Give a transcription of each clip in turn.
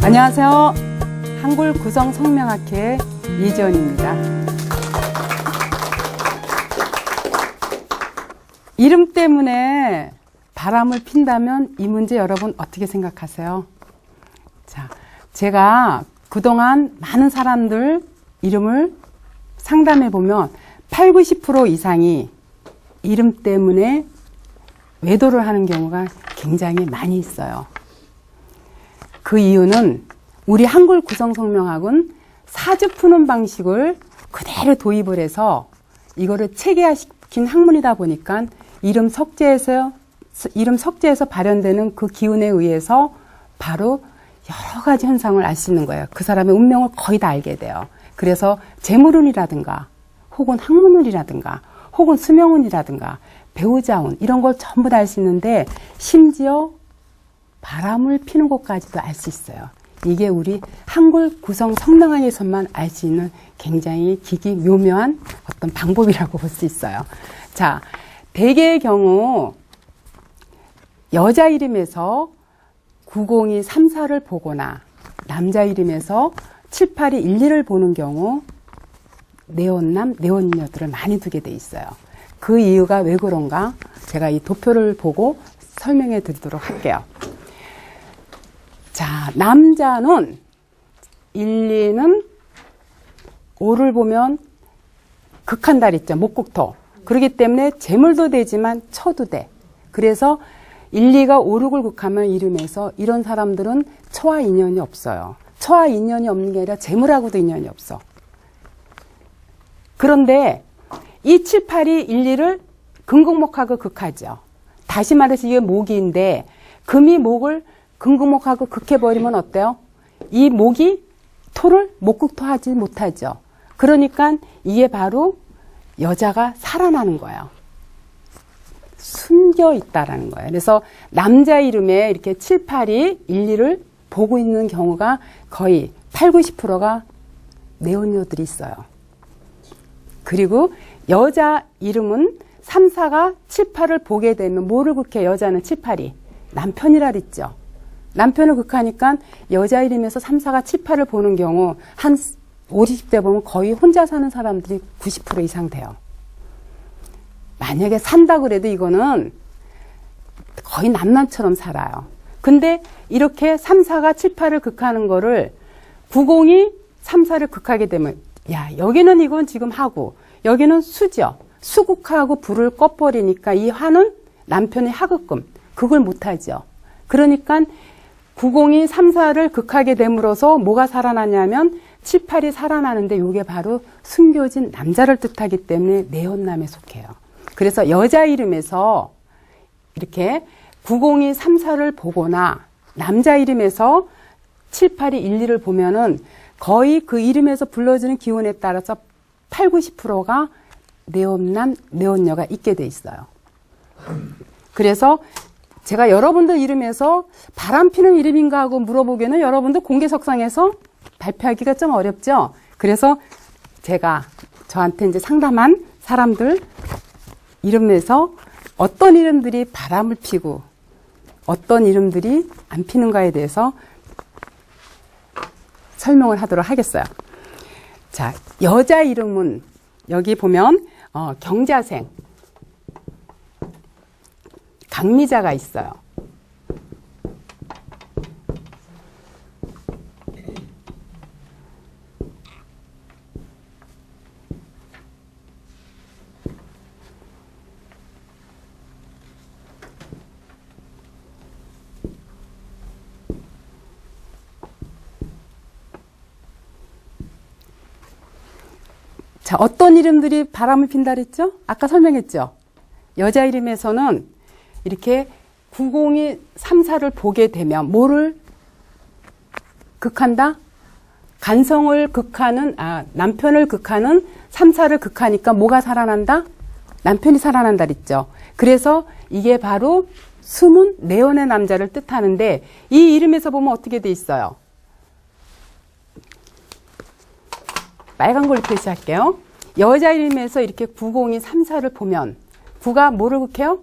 안녕하세요. 한글 구성 성명학회 이지연입니다. 이름 때문에 바람을 핀다면 이 문제 여러분 어떻게 생각하세요? 자, 제가 그동안 많은 사람들 이름을 상담해 보면 80~90% 이상이 이름 때문에 외도를 하는 경우가 굉장히 많이 있어요. 그 이유는 우리 한글 구성 성명학은 사주 푸는 방식을 그대로 도입을 해서 이거를 체계화시킨 학문이다 보니까 이름 석재에서 발현되는 그 기운에 의해서 바로 여러 가지 현상을 알 수 있는 거예요. 그 사람의 운명을 거의 다 알게 돼요. 그래서 재물운이라든가 혹은 학문운이라든가 혹은 수명운이라든가 배우자운 이런 걸 전부 다 알 수 있는데 심지어 바람을 피는 것까지도 알 수 있어요. 이게 우리 한글 구성 성명학에서만 알 수 있는 굉장히 기기묘묘한 어떤 방법이라고 볼 수 있어요. 자, 대개의 경우 여자 이름에서 902, 34를 보거나 남자 이름에서 78이 12를 보는 경우 내혼남, 내혼녀들을 많이 두게 돼 있어요. 그 이유가 왜 그런가? 제가 이 도표를 보고 설명해 드리도록 할게요. 자, 남자는 1, 2는 5를 보면 극한 달 있죠. 목국토. 그렇기 때문에 재물도 되지만 처도 돼. 그래서 1, 2가 5, 6을 극하면 이름에서 이런 사람들은 처와 인연이 없어요. 처와 인연이 없는 게 아니라 재물하고도 인연이 없어. 그런데 이 7, 8이 1, 2를 금극목하고 극하죠. 다시 말해서 이게 목인데 금이 목을 금극목하고 극해버리면 어때요? 이 목이 토를 목극토하지 못하죠. 그러니까 이게 바로 여자가 살아나는 거예요. 숨겨 있다라는 거예요. 그래서 남자 이름에 이렇게 7, 8이 1, 2를 보고 있는 경우가 거의 80~90%가 내혼녀들이 있어요. 그리고 여자 이름은 3, 4가 7, 8을 보게 되면 뭐를 극해? 여자는 7, 8이 남편이라 그랬죠. 남편을 극하니까 여자 이름에서 3, 4가 7, 8을 보는 경우 한 50, 60대 보면 거의 혼자 사는 사람들이 90% 이상 돼요. 만약에 산다 그래도 이거는 거의 남남처럼 살아요. 근데 이렇게 3, 4가 7, 8을 극하는 거를 90이 3, 4를 극하게 되면 야, 여기는 이건 지금 하고 여기는 수죠. 수국하고 불을 꺼버리니까 이 화는 남편의 하극금, 극을 못하죠. 그러니까 90이 3, 4를 극하게 됨으로써 뭐가 살아나냐면 7, 8이 살아나는데 이게 바로 숨겨진 남자를 뜻하기 때문에 내혼남에 속해요. 그래서 여자 이름에서 이렇게 90이 3, 4를 보거나 남자 이름에서 7, 8이 1, 2를 보면은 거의 그 이름에서 불러지는 기운에 따라서 80~90%가 내혼남, 내혼녀가 있게 돼 있어요. 그래서 제가 여러분들 이름에서 바람 피는 이름인가 하고 물어보기에는 여러분들 공개석상에서 발표하기가 좀 어렵죠. 그래서 제가 저한테 이제 상담한 사람들 이름에서 어떤 이름들이 바람을 피고 어떤 이름들이 안 피는가에 대해서 설명을 하도록 하겠어요. 자, 여자 이름은 여기 보면 경자생 강미자가 있어요. 자, 어떤 이름들이 바람을 핀다 그랬죠? 아까 설명했죠? 여자 이름에서는 이렇게 90이 3, 4를 보게 되면 뭐를 극한다? 간성을 극하는, 남편을 극하는 3, 4를 극하니까 뭐가 살아난다? 남편이 살아난다 그랬죠? 그래서 이게 바로 숨은 내혼의 남자를 뜻하는데 이 이름에서 보면 어떻게 돼 있어요? 빨간 걸로 표시할게요. 여자 이름에서 이렇게 90이 3, 4를 보면 9가 뭐를 극해요?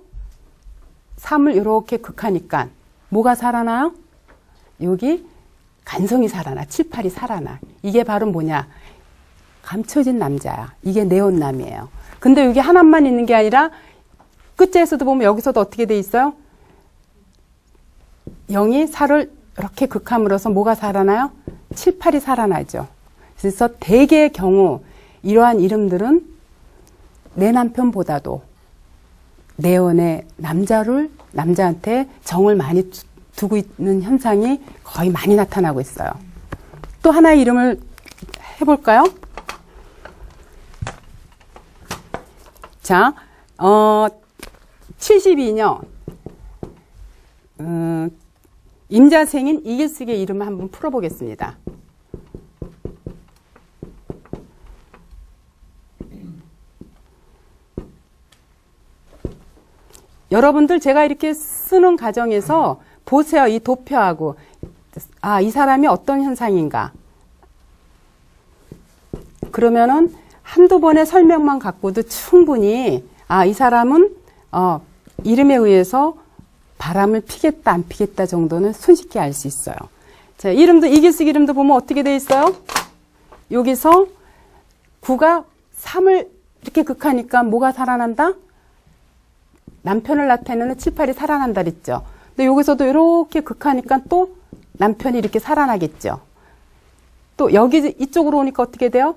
3을 이렇게 극하니까 뭐가 살아나요? 여기 간성이 살아나. 칠팔이 살아나. 이게 바로 뭐냐? 감춰진 남자야. 이게 네온남이에요. 근데 이게 하나만 있는 게 아니라 끝에서도 보면 여기서도 어떻게 돼 있어요? 영이 살을 이렇게 극함으로써 뭐가 살아나요? 칠팔이 살아나죠. 그래서 대개의 경우 이러한 이름들은 내 남편보다도 네온의 남자한테 정을 많이 두고 있는 현상이 거의 많이 나타나고 있어요. 또 하나의 이름을 해볼까요? 자, 72년 임자생인 이길숙의 이름을 한번 풀어보겠습니다. 여러분들 제가 이렇게 쓰는 과정에서 보세요. 이 도표하고 이 사람이 어떤 현상인가. 그러면은 한두 번의 설명만 갖고도 충분히 이 사람은 이름에 의해서 바람을 피겠다 안 피겠다 정도는 손쉽게 알 수 있어요. 자, 이름도 이길숙 이름도 보면 어떻게 돼 있어요? 여기서 9가 3을 이렇게 극하니까 뭐가 살아난다? 남편을 나타내는 7, 8이 살아난다 그랬죠. 근데 여기서도 이렇게 극하니까 또 남편이 이렇게 살아나겠죠. 또 여기 이쪽으로 오니까 어떻게 돼요?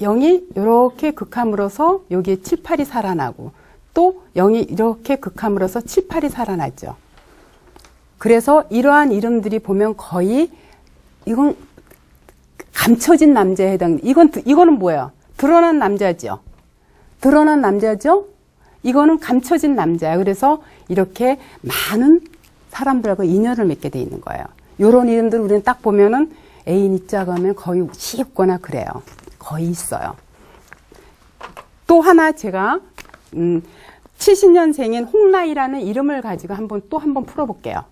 0이 이렇게 극함으로써 여기에 7, 8이 살아나고 또 0이 이렇게 극함으로써 7, 8이 살아나죠. 그래서 이러한 이름들이 보면 거의 이건 감춰진 남자에 해당. 이거는 뭐예요? 드러난 남자죠. 드러난 남자죠. 이거는 감춰진 남자예요. 그래서 이렇게 많은 사람들하고 인연을 맺게 돼 있는 거예요. 이런 이름들 우리는 딱 보면은 애인 있자고 하면 거의 쉽거나 그래요. 거의 있어요. 또 하나 제가 70년생인 홍라이라는 이름을 가지고 또 한번 풀어볼게요.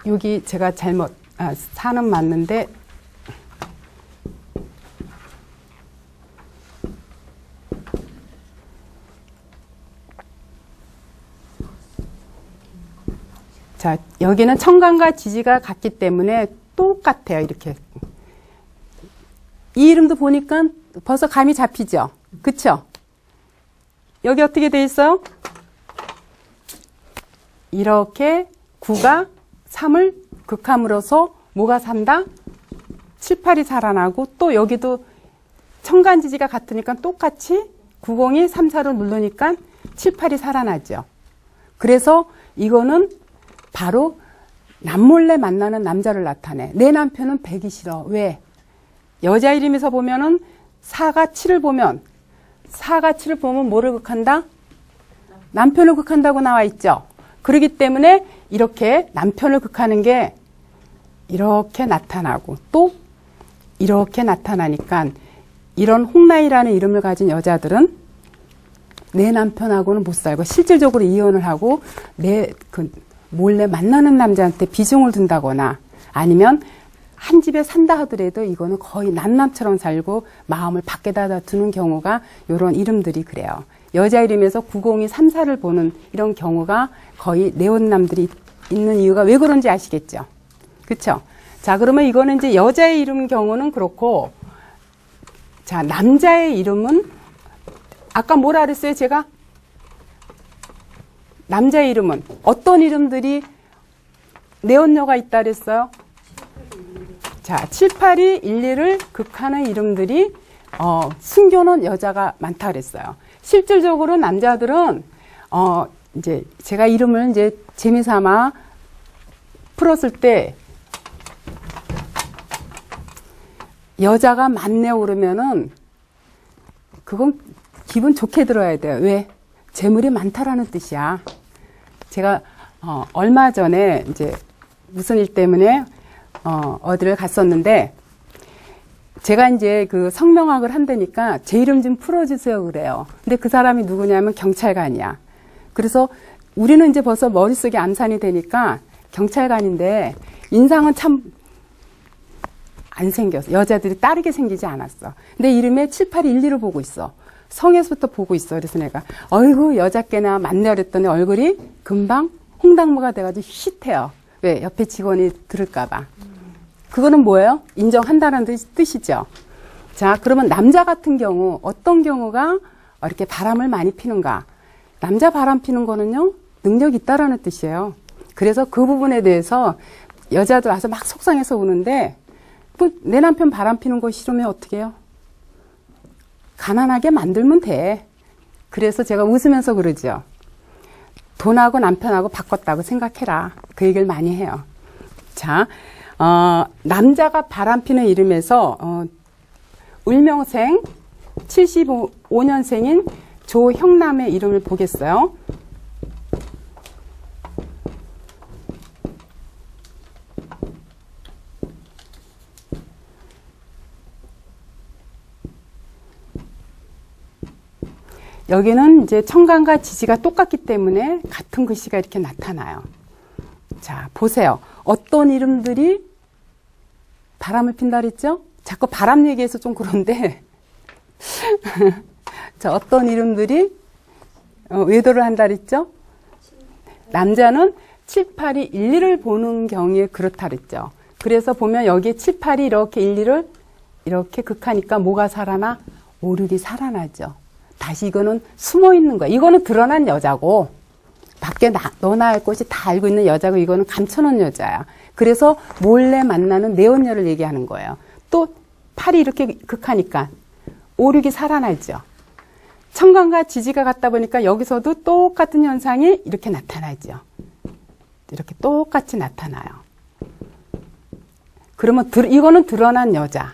여기 제가 잘못 사는 맞는데 자, 여기는 청간과 지지가 같기 때문에 똑같아요. 이렇게 이 이름도 보니까 벌써 감이 잡히죠. 그쵸? 여기 어떻게 돼 있어요? 이렇게 9가 3을 극함으로써 뭐가 산다? 7, 8이 살아나고 또 여기도 청간지지가 같으니까 똑같이 90이 3, 4를 누르니까 7, 8이 살아나죠. 그래서 이거는 바로 남몰래 만나는 남자를 나타내. 내 남편은 100이 싫어. 왜? 여자 이름에서 보면은 4가 7을 보면 뭐를 극한다? 남편을 극한다고 나와 있죠. 그렇기 때문에 이렇게 남편을 극하는 게 이렇게 나타나고 또 이렇게 나타나니까 이런 홍라이라는 이름을 가진 여자들은 내 남편하고는 못 살고 실질적으로 이혼을 하고 몰래 만나는 남자한테 비중을 둔다거나 아니면 한 집에 산다 하더라도 이거는 거의 남남처럼 살고 마음을 밖에다 두는 경우가 이런 이름들이 그래요. 여자 이름에서 90이 3, 4를 보는 이런 경우가 거의 네온남들이 있는 이유가 왜 그런지 아시겠죠? 그쵸? 자, 그러면 이거는 이제 여자의 이름 경우는 그렇고, 자, 남자의 이름은, 아까 뭐라 그랬어요, 제가? 남자의 이름은, 어떤 이름들이 네온녀가 있다 그랬어요? 자, 7, 8이 1, 2를 극하는 이름들이, 숨겨놓은 여자가 많다 그랬어요. 실질적으로 남자들은, 이제 제가 이름을 이제 재미삼아 풀었을 때 여자가 많네 오르면은 그건 기분 좋게 들어야 돼요. 왜? 재물이 많다라는 뜻이야. 제가 얼마 전에 이제 무슨 일 때문에 어디를 갔었는데 제가 이제 그 성명학을 한다니까 제 이름 좀 풀어주세요 그래요. 근데 그 사람이 누구냐면 경찰관이야. 그래서 우리는 이제 벌써 머릿속에 암산이 되니까 경찰관인데 인상은 참 안 생겼어. 여자들이 다르게 생기지 않았어. 내 이름에 7, 8, 1, 2를 보고 있어. 성에서부터 보고 있어. 그래서 내가 어이구 여자께나 만나 그랬더니 얼굴이 금방 홍당무가 돼가지고 휘해요. 왜? 옆에 직원이 들을까봐. 그거는 뭐예요? 인정한다는 뜻이죠. 자, 그러면 남자 같은 경우 어떤 경우가 이렇게 바람을 많이 피는가? 남자 바람 피는 거는요, 능력이 있다라는 뜻이에요. 그래서 그 부분에 대해서 여자들 와서 막 속상해서 우는데, 내 남편 바람 피는 거 싫으면 어떻게 해요? 가난하게 만들면 돼. 그래서 제가 웃으면서 그러죠. 돈하고 남편하고 바꿨다고 생각해라. 그 얘기를 많이 해요. 자, 남자가 바람 피는 이름에서, 울명생 75년생인 조형남의 이름을 보겠어요. 여기는 이제 청간과 지지가 똑같기 때문에 같은 글씨가 이렇게 나타나요. 자, 보세요. 어떤 이름들이 바람을 핀다 그랬죠? 자꾸 바람 얘기해서 좀 그런데 자, 어떤 이름들이 외도를 한다 그랬죠? 남자는 7, 8이 1, 2를 보는 경우에 그렇다 그랬죠. 그래서 보면 여기에 7, 8이 이렇게 1, 2를 이렇게 극하니까 뭐가 살아나? 5, 6이 살아나죠. 다시 이거는 숨어 있는 거야. 이거는 드러난 여자고 밖에 너나 할 것이 다 알고 있는 여자고 이거는 감춰놓은 여자야. 그래서 몰래 만나는 내혼녀를 얘기하는 거예요. 또 8이 이렇게 극하니까 5, 6이 살아나죠. 청간과 지지가 같다 보니까 여기서도 똑같은 현상이 이렇게 나타나죠. 이렇게 똑같이 나타나요. 그러면 이거는 드러난 여자,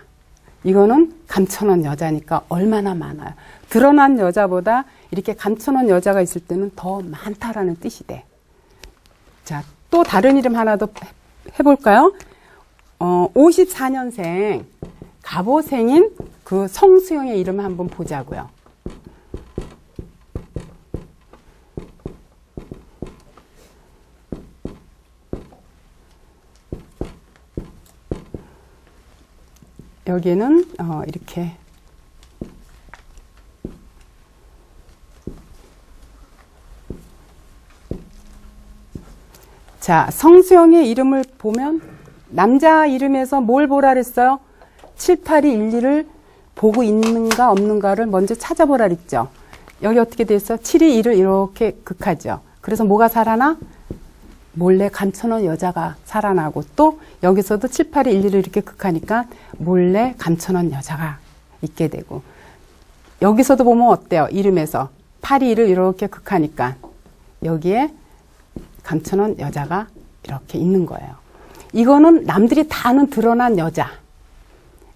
이거는 감춰놓은 여자니까 얼마나 많아요. 드러난 여자보다 이렇게 감춰놓은 여자가 있을 때는 더 많다라는 뜻이 돼. 자, 또 다른 이름 하나 더 해볼까요? 54년생 갑오생인 그 성수영의 이름을 한번 보자고요. 여기는 이렇게 자, 성수영의 이름을 보면 남자 이름에서 뭘 보라 그랬어요? 7, 8이 1, 2를 보고 있는가 없는가를 먼저 찾아보라 그랬죠. 여기 어떻게 돼 있어? 7이 1을 이렇게 극하죠. 그래서 뭐가 살아나? 몰래 감춰놓은 여자가 살아나고 또 여기서도 7, 8이 1, 2를 이렇게 극하니까 몰래 감춰놓은 여자가 있게 되고 여기서도 보면 어때요? 이름에서 8이 1을 이렇게 극하니까 여기에 감춰놓은 여자가 이렇게 있는 거예요. 이거는 남들이 다 아는 드러난 여자.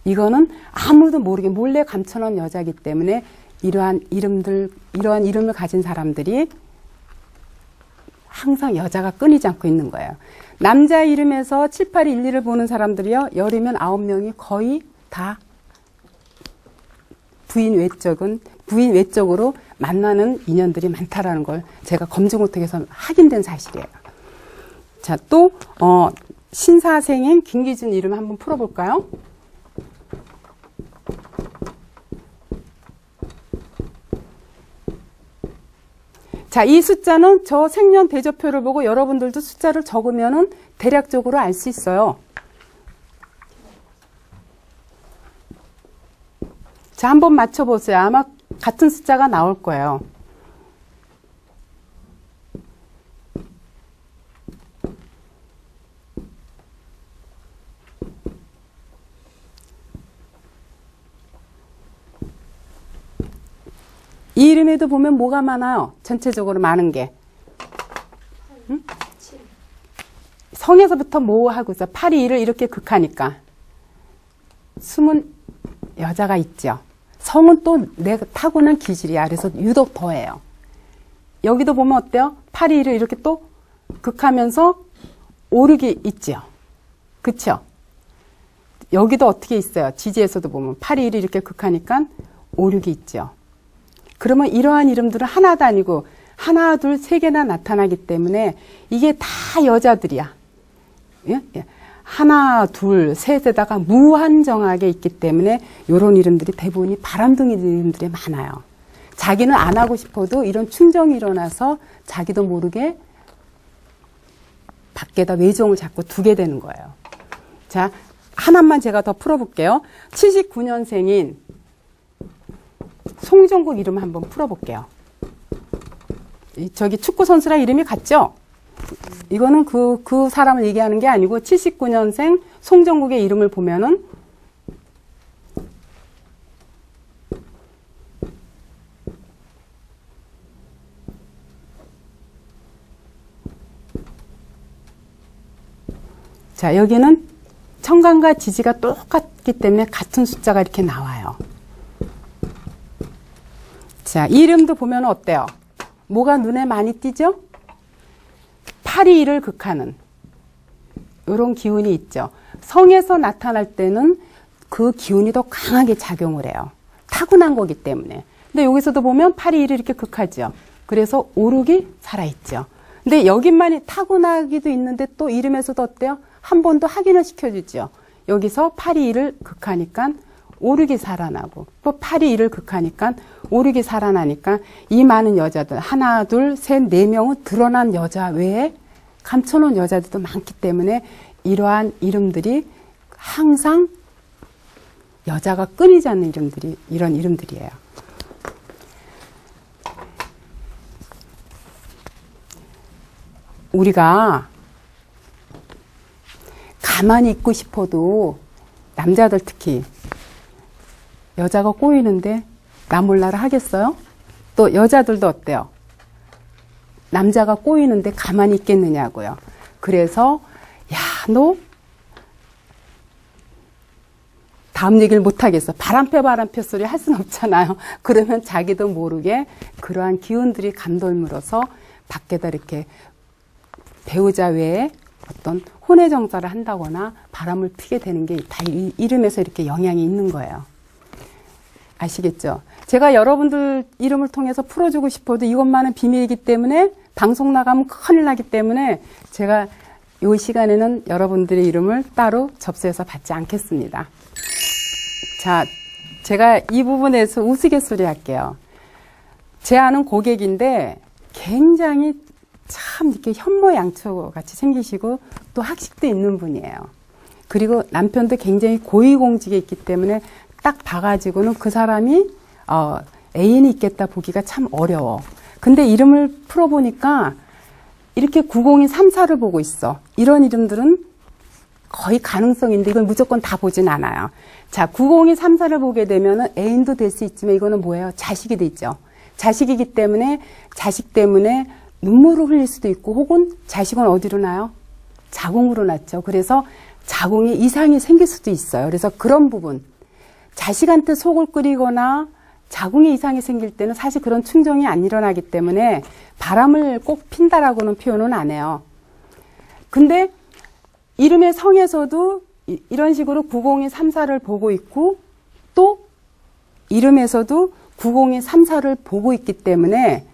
이거는 아무도 모르게 몰래 감춰놓은 여자이기 때문에 이러한 이름을 가진 사람들이 항상 여자가 끊이지 않고 있는 거예요. 남자 이름에서 7, 8, 1, 2를 보는 사람들이요. 열이면 9명이 거의 다 부인 외적으로 만나는 인연들이 많다라는 걸 제가 검증을 통해서 확인된 사실이에요. 자, 또 신사생인 김기준 이름 한번 풀어볼까요? 자, 이 숫자는 저 생년 대조표를 보고 여러분들도 숫자를 적으면은 대략적으로 알 수 있어요. 자, 한번 맞춰보세요. 아마 같은 숫자가 나올 거예요. 이 이름에도 보면 뭐가 많아요? 전체적으로 많은 게. 응? 성에서부터 뭐 하고 있어? 8이 1을 이렇게 극하니까. 숨은 여자가 있죠. 성은 또 내가 타고난 기질이야. 그래서 유독 더해요. 여기도 보면 어때요? 8이 1을 이렇게 또 극하면서 5, 6이 있죠. 그쵸? 여기도 어떻게 있어요? 지지에서도 보면 8이 1을 이렇게 극하니까 5, 6이 있죠. 그러면 이러한 이름들은 하나도 아니고 하나, 둘, 세 개나 나타나기 때문에 이게 다 여자들이야. 예? 예. 하나, 둘, 셋에다가 무한정하게 있기 때문에 이런 이름들이 대부분이 바람둥이 이름들이 많아요. 자기는 안 하고 싶어도 이런 충정이 일어나서 자기도 모르게 밖에다 외정을 자꾸 두게 되는 거예요. 자, 하나만 제가 더 풀어볼게요. 79년생인 송정국 이름 한번 풀어볼게요. 저기 축구 선수랑 이름이 같죠? 이거는 그 사람을 얘기하는 게 아니고 79년생 송정국의 이름을 보면은 자, 여기는 청간과 지지가 똑같기 때문에 같은 숫자가 이렇게 나와요. 자, 이 이름도 보면 어때요? 뭐가 눈에 많이 띄죠? 8이 1을 극하는 이런 기운이 있죠. 성에서 나타날 때는 그 기운이 더 강하게 작용을 해요. 타고난 거기 때문에. 근데 여기서도 보면 8이 1을 이렇게 극하죠. 그래서 오륙이 살아있죠. 근데 여기만이 타고나기도 있는데 또 이름에서도 어때요? 한 번 더 확인을 시켜주죠. 여기서 8이 1을 극하니까 오륙이 살아나고 또 8이 1을 극하니까 오륙이 살아나니까 이 많은 여자들 하나, 둘, 셋, 네 명은 드러난 여자 외에 감춰놓은 여자들도 많기 때문에 이러한 이름들이 항상 여자가 끊이지 않는 이름들이 이런 이름들이에요. 우리가 가만히 있고 싶어도 남자들 특히 여자가 꼬이는데 나 몰라라 하겠어요? 또 여자들도 어때요? 남자가 꼬이는데 가만히 있겠느냐고요. 그래서 야, 너 다음 얘기를 못하겠어. 바람펴 소리 할 수는 없잖아요. 그러면 자기도 모르게 그러한 기운들이 감돌물어서 밖에다 이렇게 배우자 외에 어떤 혼외 정사를 한다거나 바람을 피게 되는 게 다 이름에서 이렇게 영향이 있는 거예요. 아시겠죠? 제가 여러분들 이름을 통해서 풀어주고 싶어도 이것만은 비밀이기 때문에 방송 나가면 큰일 나기 때문에 제가 이 시간에는 여러분들의 이름을 따로 접수해서 받지 않겠습니다. 자, 제가 이 부분에서 우스갯소리 할게요. 제 아는 고객인데 굉장히 참 이렇게 현모양처 같이 생기시고 또 학식도 있는 분이에요. 그리고 남편도 굉장히 고위공직에 있기 때문에 딱 봐가지고는 그 사람이 애인이 있겠다 보기가 참 어려워. 근데 이름을 풀어보니까 이렇게 902 34를 보고 있어. 이런 이름들은 거의 가능성인데 이건 무조건 다 보진 않아요. 자, 902 34를 보게 되면 애인도 될 수 있지만 이거는 뭐예요? 자식이 되죠. 자식이기 때문에 자식 때문에 눈물을 흘릴 수도 있고 혹은 자식은 어디로 나요? 자궁으로 낳죠. 그래서 자궁에 이상이 생길 수도 있어요. 그래서 그런 부분 자식한테 속을 끓이거나 자궁에 이상이 생길 때는 사실 그런 충정이 안 일어나기 때문에 바람을 꼭 핀다라고는 표현은 안 해요. 근데 이름의 성에서도 이런 식으로 902 34를 보고 있고 또 이름에서도 902 34를 보고 있기 때문에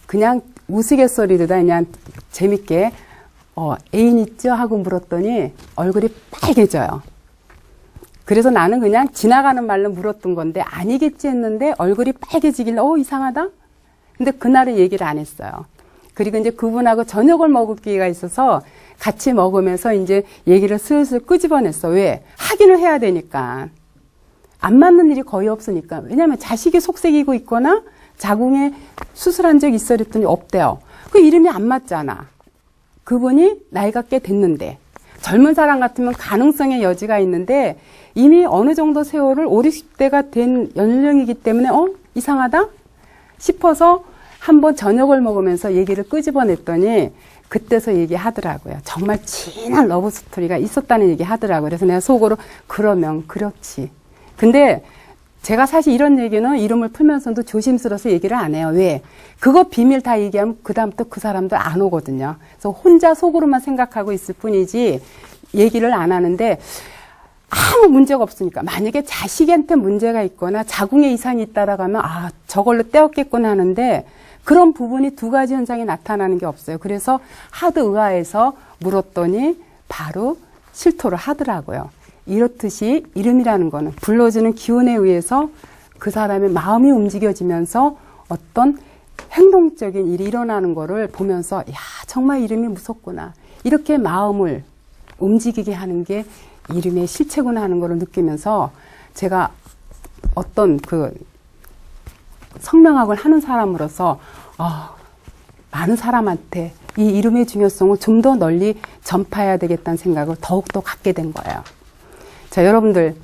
그냥 우스갯소리로다 그냥 재밌게 애인 있죠? 하고 물었더니 얼굴이 빨개져요. 그래서 나는 그냥 지나가는 말로 물었던 건데 아니겠지 했는데 얼굴이 빨개지길래 이상하다? 근데 그날은 얘기를 안 했어요. 그리고 이제 그분하고 저녁을 먹을 기회가 있어서 같이 먹으면서 이제 얘기를 슬슬 끄집어냈어. 왜? 확인을 해야 되니까. 안 맞는 일이 거의 없으니까. 왜냐하면 자식이 속색이고 있거나 자궁에 수술한 적 있어 그랬더니 없대요. 그 이름이 안 맞잖아. 그분이 나이가 꽤 됐는데 젊은 사람 같으면 가능성의 여지가 있는데 이미 어느 정도 세월을 5, 60대가 된 연령이기 때문에 이상하다 싶어서 한번 저녁을 먹으면서 얘기를 끄집어냈더니 그때서 얘기하더라고요. 정말 진한 러브 스토리가 있었다는 얘기 하더라고요. 그래서 내가 속으로 그러면 그렇지. 근데 제가 사실 이런 얘기는 이름을 풀면서도 조심스러워서 얘기를 안 해요. 왜? 그거 비밀 다 얘기하면 그다음부터 그 사람들 안 오거든요. 그래서 혼자 속으로만 생각하고 있을 뿐이지 얘기를 안 하는데 아무 문제가 없으니까 만약에 자식한테 문제가 있거나 자궁에 이상이 있다라고 하면 저걸로 떼었겠구나 하는데 그런 부분이 두 가지 현상이 나타나는 게 없어요. 그래서 하도 의아해서 물었더니 바로 실토를 하더라고요. 이렇듯이 이름이라는 거는 불러주는 기운에 의해서 그 사람의 마음이 움직여지면서 어떤 행동적인 일이 일어나는 거를 보면서 야, 정말 이름이 무섭구나. 이렇게 마음을 움직이게 하는 게 이름의 실체구나 하는 거를 느끼면서 제가 어떤 그 성명학을 하는 사람으로서 많은 사람한테 이 이름의 중요성을 좀 더 널리 전파해야 되겠다는 생각을 더욱더 갖게 된 거예요. 자, 여러분들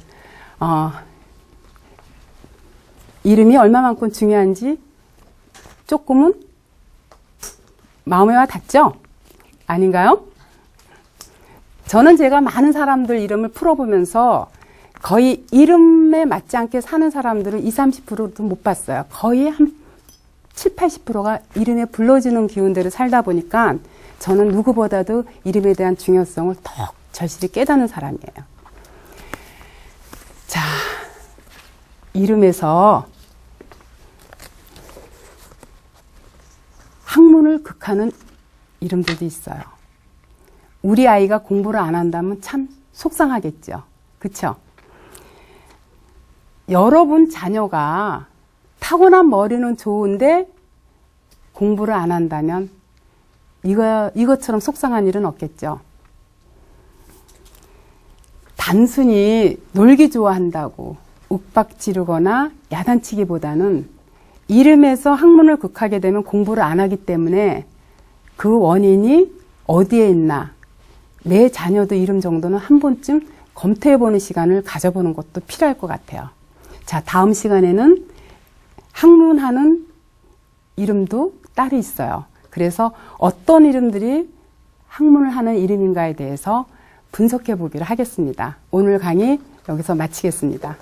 이름이 얼마만큼 중요한지 조금은 마음에 와 닿죠? 아닌가요? 저는 제가 많은 사람들 이름을 풀어보면서 거의 이름에 맞지 않게 사는 사람들은 20, 30%도 못 봤어요. 거의 한 7, 80%가 이름에 불러주는 기운들을 살다 보니까 저는 누구보다도 이름에 대한 중요성을 더욱 절실히 깨닫는 사람이에요. 자, 이름에서 학문을 극하는 이름들도 있어요. 우리 아이가 공부를 안 한다면 참 속상하겠죠. 그쵸? 여러분 자녀가 타고난 머리는 좋은데 공부를 안 한다면 이것처럼 속상한 일은 없겠죠. 단순히 놀기 좋아한다고 윽박 지르거나 야단치기보다는 이름에서 학문을 극하게 되면 공부를 안 하기 때문에 그 원인이 어디에 있나, 내 자녀도 이름 정도는 한 번쯤 검토해보는 시간을 가져보는 것도 필요할 것 같아요. 자, 다음 시간에는 학문하는 이름도 따로 있어요. 그래서 어떤 이름들이 학문을 하는 이름인가에 대해서 분석해 보기를 하겠습니다. 오늘 강의 여기서 마치겠습니다.